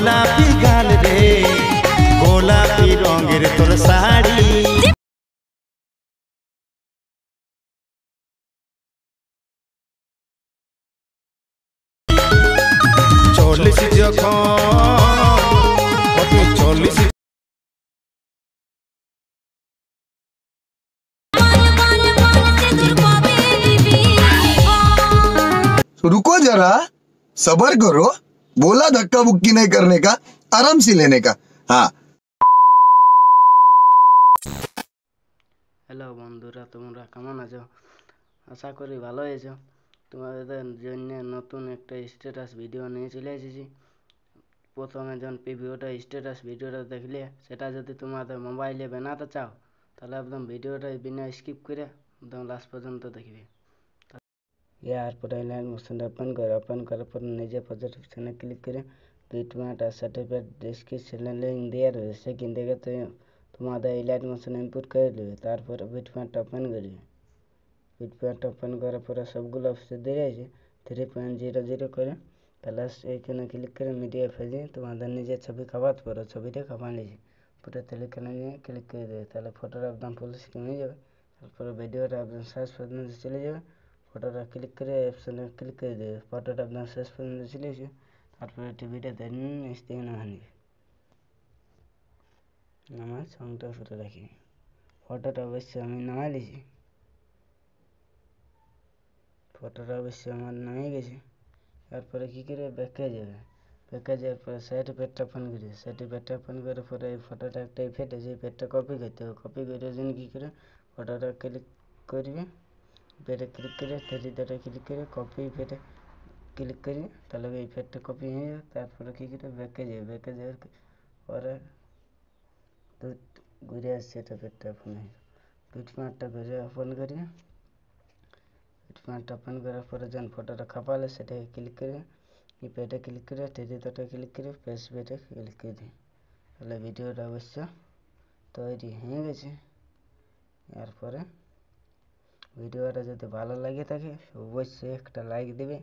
গোলাপি গাল রে গোলাপি রঙের তোর শাড়ি চল্লিশ যখন চল্লিশ रुको जरा सबर करो बोला धक्का बुक्की नहीं करने का आराम से लेने का हाँ হ্যালো বন্ধুরা, তোমরা কেমন আছো? আশা করি ভালো আছো। তোমাদের জন্য নতুন একটা স্ট্যাটাস ভিডিও নিয়ে চলে এসেছি। প্রথমে যখন স্ট্যাটাস ভিডিওটা দেখলে সেটা যদি তোমাদের মোবাইলে বানাতে চাও তাহলে একদম ভিডিওটা বিনা স্কিপ করে একদম লাস্ট পর্যন্ত দেখবে। এরপরে লাইন মোশনটা ওপেন করার পর নিজে প্রজেক্ট অপশানে ক্লিক করে বিটম্যাপ আর সার্টিফিকেট ডেসক্রিপশনে লিঙ্ক দেওয়া রয়েছে সেখান থেকে তোমাদের এই লাইট মোশন ইনপুট করে দেবে। তারপরে বিটম্যাপটা ওপেন করবে। বিটম্যাপটা ওপেন করার পরে সবগুলো অপশন দিয়ে আছে 3.00 করে তাহলে এইখানে ক্লিক করে মিডিয়া ফেজে তোমাদের নিজের ছবি খাওয়াতে পারো। ছবিটা খাওয়া নিয়েছে পুরো তেলেখানে নিয়ে ক্লিক করে দেবে তাহলে ফটোটা একদম ফুল স্ক্রিন হয়ে যাবে। তারপরে ভিডিওটা একদম শেষ পর্যন্ত চলে যাবে। ফটোটা ক্লিক করে অপশানে ক্লিক করে দেবে। ফটোটা একদম শেষ পর্যন্ত চলে এসে তারপরে টিভিটা দেন স্ক্রিন নামিয়ে আমার সঙ্গটা ফটো রাখি। ফটোটা অবশ্যই আমি নামাই দিয়েছি। ফটোটা অবশ্যই আমার নামিয়ে গেছে। তারপরে কী করে ব্যাকে যাবে। ব্যাকে যাওয়ার পরে সার্টিফিকেটটা ওপেন করবে। সার্টিফিকেটটা ওপেন করার পরে এই ফটোটা একটা ইফেক্ট আছে, ইফেক্টটা কপি করতে হবে। কপি করার জন্য কী করে ফটোটা ক্লিক করবে। ইফেক্টে ক্লিক করে 3 ক্লিক করে কপি ইফেক্টে ক্লিক করি তাহলে ইফেক্টটা কপি হয়ে যাবে। তারপরে কী করে ব্যাকে যাবে। ব্যাকে যাওয়ার পরে ঘুরে আসছে এটা পেটটা ওপেন হয়ে বিটম্যাপটা ঘুরে ওপেন করি। বিটম্যাপটা ওপেন করার পরে যখন ফটোটা খাপালে সেটাকে ক্লিক করে ইফেক্টে ক্লিক করে 3 ক্লিক করে পেস্ট বেটে ক্লিক করে দিই তাহলে ভিডিওটা অবশ্য তৈরি হয়ে গেছে। এরপরে ভিডিওটা যদি ভালো লাগে থাকে অবশ্যই একটা লাইক দেবে